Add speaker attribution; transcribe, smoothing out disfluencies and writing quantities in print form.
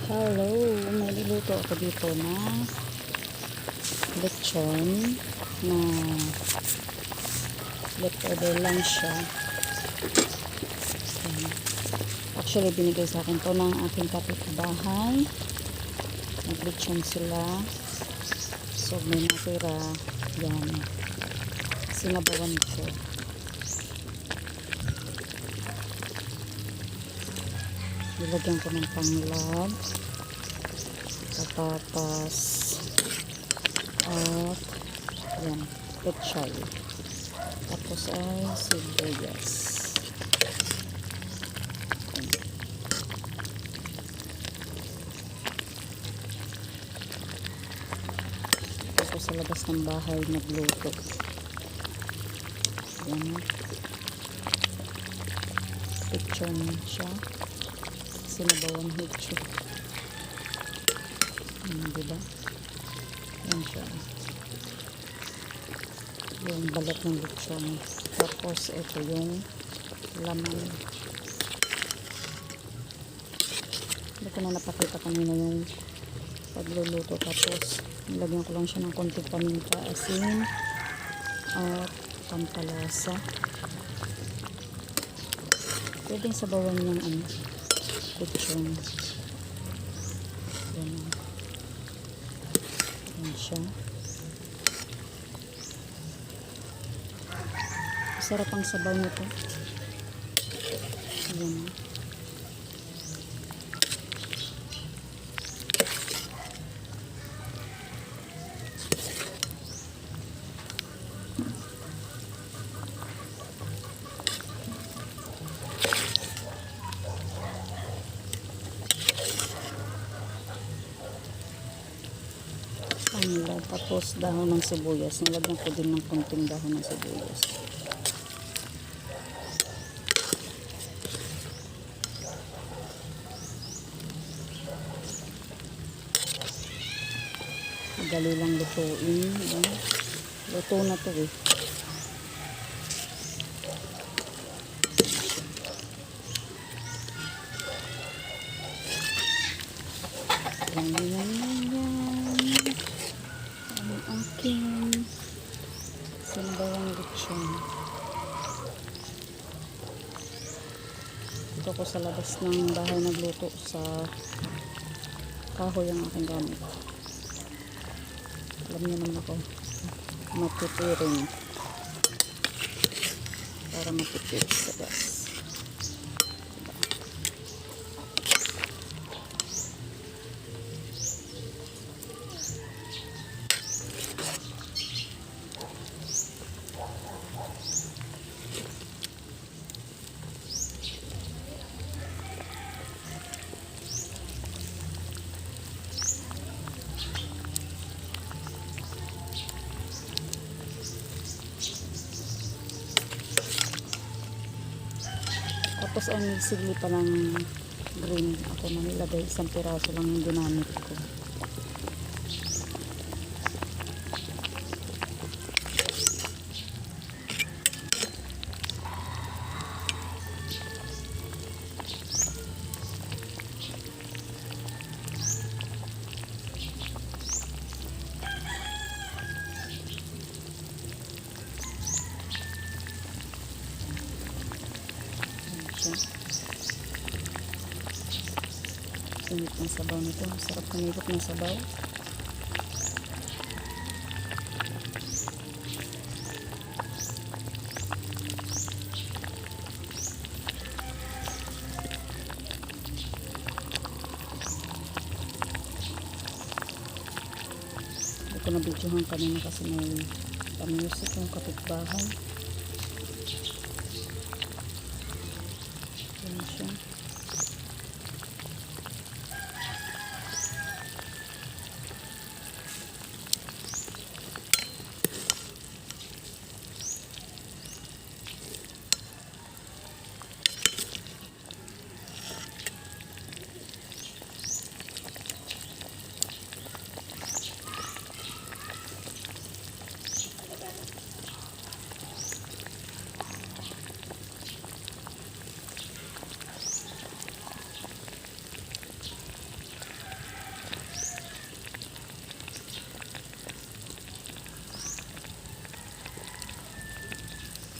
Speaker 1: Hello, may niluto ako dito na lechon na leftover lang siya. Actually, binigay sa akin to ng aking kapitbahay. Naglechon sila. So, may natira. Yan. Sinabawan ko. Nilagyan ko ng panglad, patatas, at yan, pechay. Tapos ay sibuyas. Tapos sa labas ng bahay nagluto. Yan. Picture siya. Sinabawan hitsyo. Diba? Yan siya. Yung balat ng lechon. Tapos ito yung laman. Hindi ko na napakita kanina yung pagluluto. Tapos nilagyan ko lang siya ng konting paminta, asin, at pampalasa. Pwedeng sabawan yung lechon. Yan siya. Sarap ang sabaw nito. Yan. Tapos dahon ng sibuyas. Nilagyan ko din ng konting dahon ng sibuyas. Madali lang lutuin. Luto na to eh. Yan. Aking sinabawang lechon. Dito ko sa labas ng bahay nagluto sa kahoy ang aking gamit. Alam niyo naman ako, matipiring para matipid sa gas. Tapos ay nagsigli pa ng green ako na nilagay. Isang piraso lang yung ginamit ko. Init ng sabaw nito. Sarap ng init ng sabaw. Hindi ko na-videohan kanina kasi may pamusik yung kapitbahay. Yan siya.